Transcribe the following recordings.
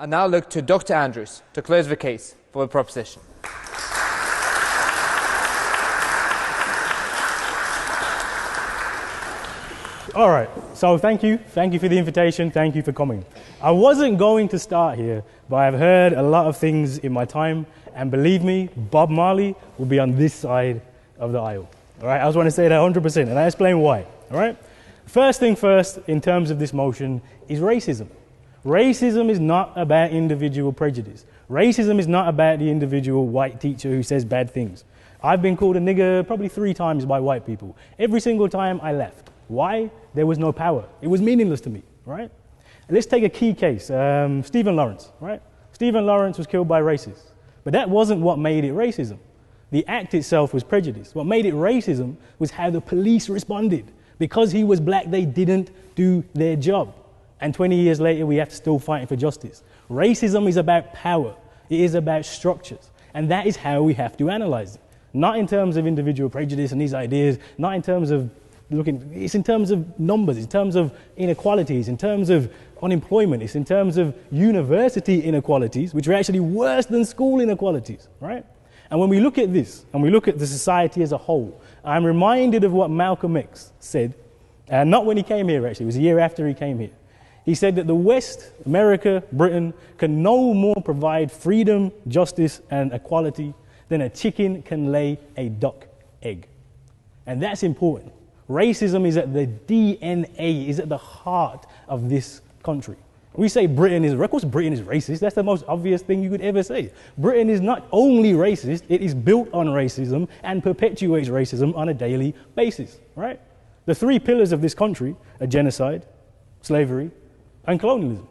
I now look to Dr. Andrews to close the case for the proposition. All right, so thank you for the invitation, thank you for coming. I wasn't going to start here, but I've heard a lot of things in my time, and believe me, Bob Marley will be on this side of the aisle. All right, I just want to say that 100%, and I explain why. All right, first thing first, in terms of this motion, is racism. Racism is not about individual prejudice. Racism is not about the individual white teacher who says bad things. I've been called a nigger probably 3 times by white people. Every single time I left. Why? There was no power. It was meaningless to me, right? And let's take a key case, Stephen Lawrence, right? Stephen Lawrence was killed by racists, but that wasn't what made it racism. The act itself was prejudice. What made it racism was how the police responded. Because he was black, they didn't do their job. And 20 years later, we have to still fight for justice. Racism is about power. It is about structures. And that is how we have to analyze it. Not in terms of individual prejudice and these ideas, not in terms of it's in terms of numbers, in terms of inequalities, in terms of unemployment, it's in terms of university inequalities, which are actually worse than school inequalities, right? And when we look at this, and we look at the society as a whole, I'm reminded of what Malcolm X said, not when he came here actually, it was a year after he came here. He said that the West, America, Britain, can no more provide freedom, justice, and equality than a chicken can lay a duck egg. And that's important. Racism is at the DNA, is at the heart of this country. We say Britain is, of course Britain is racist. That's the most obvious thing you could ever say. Britain is not only racist, it is built on racism and perpetuates racism on a daily basis, right? The 3 pillars of this country are genocide, slavery, and colonialism.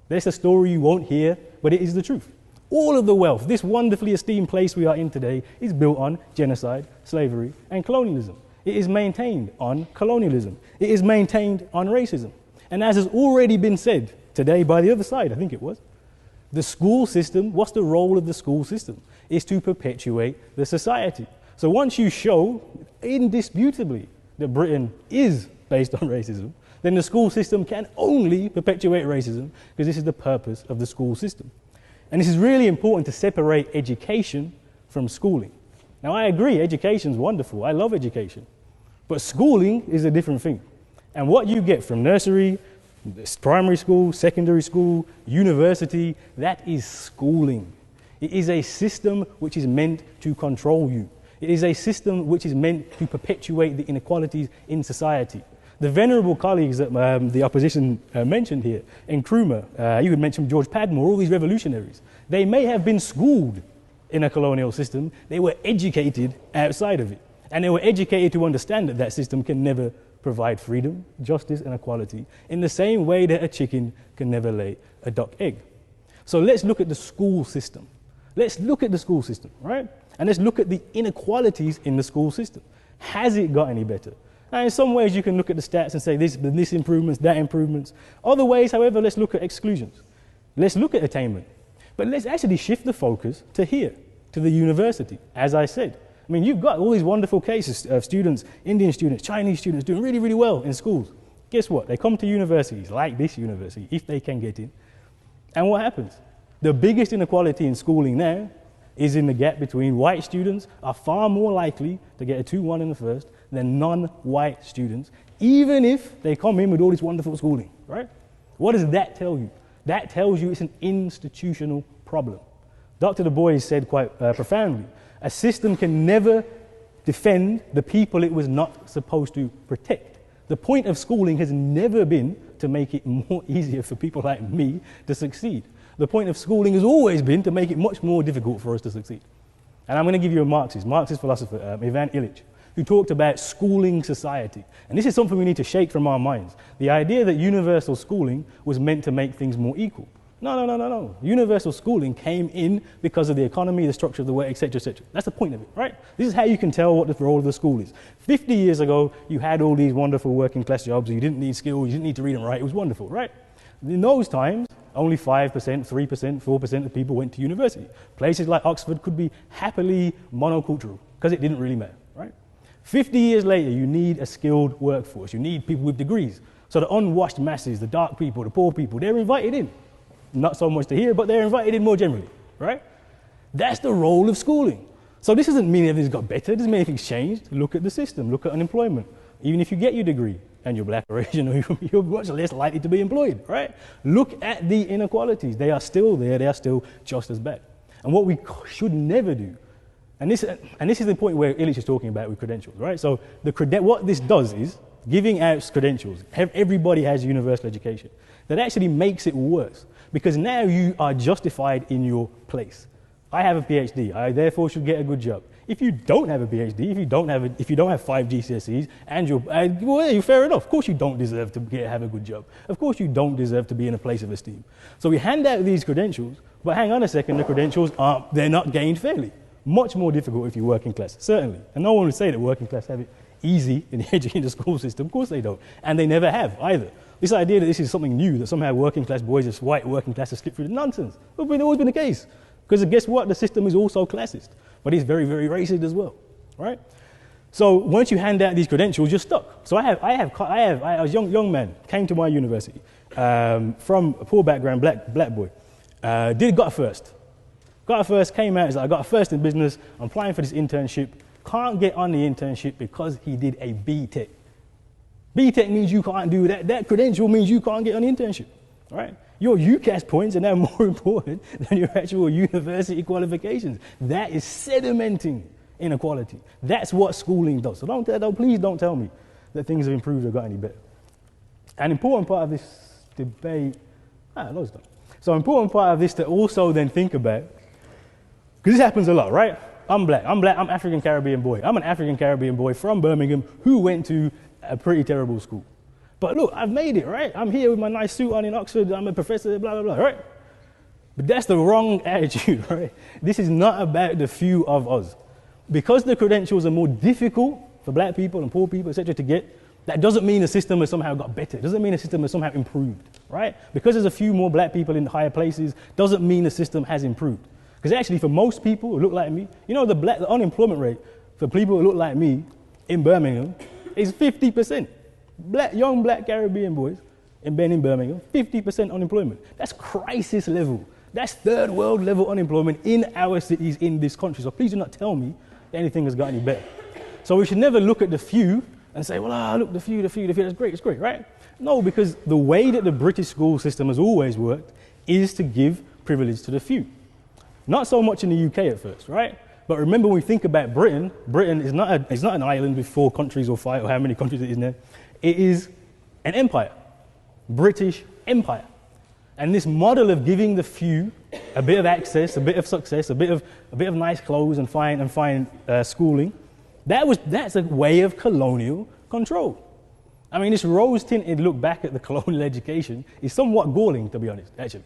That's a story you won't hear, but it is the truth. All of the wealth, this wonderfully esteemed place we are in today, is built on genocide, slavery, and colonialism. It is maintained on colonialism. It is maintained on racism. And as has already been said today by the other side, I think it was, the school system, what's the role of the school system? Is to perpetuate the society. So once you show indisputably that Britain is based on racism, then the school system can only perpetuate racism because this is the purpose of the school system. And this is really important to separate education from schooling. Now, I agree, education's wonderful. I love education. But schooling is a different thing. And what you get from nursery, primary school, secondary school, university, that is schooling. It is a system which is meant to control you. It is a system which is meant to perpetuate the inequalities in society. The venerable colleagues that the opposition mentioned here, Nkrumah, you could mention George Padmore, all these revolutionaries. They may have been schooled in a colonial system, they were educated outside of it. And they were educated to understand that that system can never provide freedom, justice, and equality in the same way that a chicken can never lay a duck egg. So let's look at the school system. Let's look at the school system, right? And let's look at the inequalities in the school system. Has it got any better? Now, in some ways, you can look at the stats and say this improvements, that improvements. Other ways, however, let's look at exclusions. Let's look at attainment. But let's actually shift the focus to here, to the university, as I said. I mean, you've got all these wonderful cases of students, Indian students, Chinese students doing really, really well in schools. Guess what? They come to universities, like this university, if they can get in. And what happens? The biggest inequality in schooling now is in the gap between white students are far more likely to get a 2-1 in the first than non-white students, even if they come in with all this wonderful schooling, right? What does that tell you? That tells you it's an institutional problem. Dr. Du Bois said quite profoundly, a system can never defend the people it was not supposed to protect. The point of schooling has never been to make it more easier for people like me to succeed. The point of schooling has always been to make it much more difficult for us to succeed. And I'm going to give you a Marxist philosopher, Ivan Illich, who talked about schooling society. And this is something we need to shake from our minds. The idea that universal schooling was meant to make things more equal. No. Universal schooling came in because of the economy, the structure of the work, etc., etc. That's the point of it, right? This is how you can tell what the role of the school is. 50 years ago, you had all these wonderful working class jobs. You didn't need skills. You didn't need to read and write. It was wonderful, right? In those times, only 5%, 3%, 4% of people went to university. Places like Oxford could be happily monocultural because it didn't really matter, right? 50 years later, you need a skilled workforce. You need people with degrees. So the unwashed masses, the dark people, the poor people, they're invited in. not so much to hear, but they're invited in more generally, right? That's the role of schooling. So this doesn't mean everything's got better, it doesn't mean anything's changed. Look at the system, look at unemployment. Even if you get your degree and you're black or Asian, you're much less likely to be employed, right? Look at the inequalities. They are still there, they are still just as bad. And what we should never do, and this is the point where Illich is talking about with credentials, right? So what this does is, giving out credentials, everybody has universal education. That actually makes it worse, because now you are justified in your place. I have a PhD, I therefore should get a good job. If you don't have a PhD, if you don't have 5 GCSEs, and you're fair enough. Of course you don't deserve to have a good job. Of course you don't deserve to be in a place of esteem. So we hand out these credentials, but hang on a second, the credentials they're not gained fairly. Much more difficult if you're working class, certainly. And no one would say that working class have it easy in the school system. Of course they don't. And they never have either. This idea that this is something new, that somehow working class boys, just white working class, have slipped through the nonsense. It's always been the case. Because guess what? The system is also classist, but it's very, very racist as well, right? So once you hand out these credentials, you're stuck. So I was a young man, came to my university from a poor background, black boy. Got a first. Got a first, came out, he's like, I got a first in business, I'm applying for this internship. Can't get on the internship because he did a B.Tech. B.Tech means you can't do that. That credential means you can't get on the internship, right? Your UCAS points are now more important than your actual university qualifications. That is sedimenting inequality. That's what schooling does. So please don't tell me that things have improved or got any better. An important part of this debate, So an important part of this to also then think about, because this happens a lot, right? I'm black, I'm African Caribbean boy. I'm an African Caribbean boy from Birmingham who went to a pretty terrible school. But look, I've made it, right? I'm here with my nice suit on in Oxford, I'm a professor, blah, blah, blah, right? But that's the wrong attitude, right? This is not about the few of us. Because the credentials are more difficult for black people and poor people, etc., to get, that doesn't mean the system has somehow got better. It doesn't mean the system has somehow improved, right? Because there's a few more black people in higher places, doesn't mean the system has improved. Because actually, for most people who look like me, you know, the unemployment rate for people who look like me in Birmingham is 50%. Young black Caribbean boys in Birmingham, 50% unemployment. That's crisis level. That's third world level unemployment in our cities in this country. So please do not tell me that anything has got any better. So we should never look at the few and say, well, look, the few, that's great, it's great, right? No, because the way that the British school system has always worked is to give privilege to the few. Not so much in the UK at first, right? But remember, when we think about Britain, Britain is not an island with 4 countries or 5 or how many countries it is now. It is an empire, British Empire. And this model of giving the few a bit of access, a bit of success, a bit of nice clothes and fine schooling, that's a way of colonial control. I mean, this rose-tinted look back at the colonial education is somewhat galling, to be honest, actually.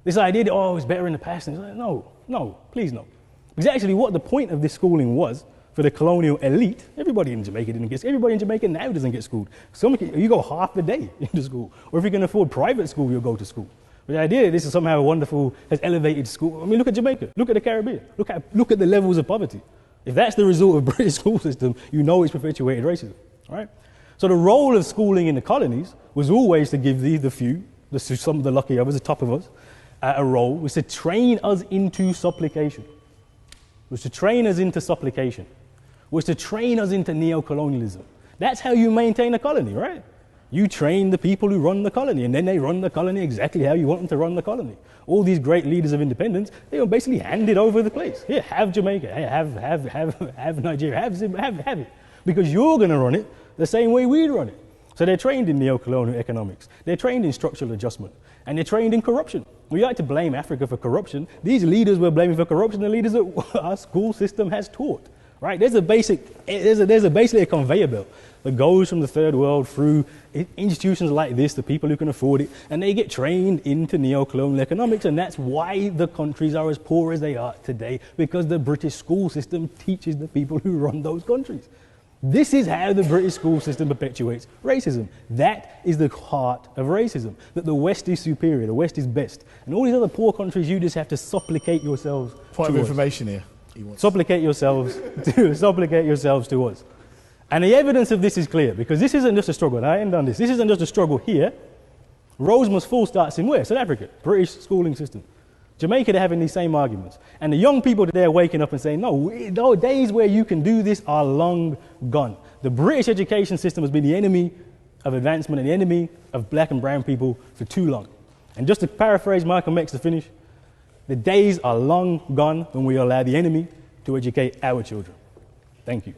This idea that, it's better in the past, and it's like, no, please no. Because actually what the point of this schooling was, for the colonial elite, everybody in Jamaica didn't get schooled. Everybody in Jamaica now doesn't get schooled. You go half the day into school. Or if you can afford private school, you'll go to school. But the idea that this is somehow wonderful, has elevated school. I mean, look at Jamaica. Look at the Caribbean. Look at the levels of poverty. If that's the result of British school system, you know it's perpetuated racism, right? So the role of schooling in the colonies was always to give the few, some of the lucky others, the top of us, a role, was to train us into supplication. Was to train us into supplication. Was to train us into neo-colonialism. That's how you maintain a colony, right? You train the people who run the colony, and then they run the colony exactly how you want them to run the colony. All these great leaders of independence, they were basically handed over the place. Here, have Jamaica, hey, have Nigeria, have it. Because you're going to run it the same way we run it. So they're trained in neo-colonial economics. They're trained in structural adjustment. And they're trained in corruption. We like to blame Africa for corruption. These leaders were blaming for corruption the leaders that our school system has taught. Right? There's basically a conveyor belt that goes from the third world through institutions like this, the people who can afford it, and they get trained into neo-colonial economics, and that's why the countries are as poor as they are today, because the British school system teaches the people who run those countries. This is how the British school system perpetuates racism. That is the heart of racism, that the West is superior, the West is best, and all these other poor countries, you just have to supplicate yourselves. Point of information here. Supplicate yourselves to us. And the evidence of this is clear, because this isn't just a struggle, and I end on this. This isn't just a struggle here, Roads must fall starts in where? South Africa, British schooling system. Jamaica, they're having these same arguments. And the young people today are waking up and saying, no, days where you can do this are long gone. The British education system has been the enemy of advancement and the enemy of black and brown people for too long. And just to paraphrase Malcolm X to finish, the days are long gone when we allow the enemy to educate our children. Thank you.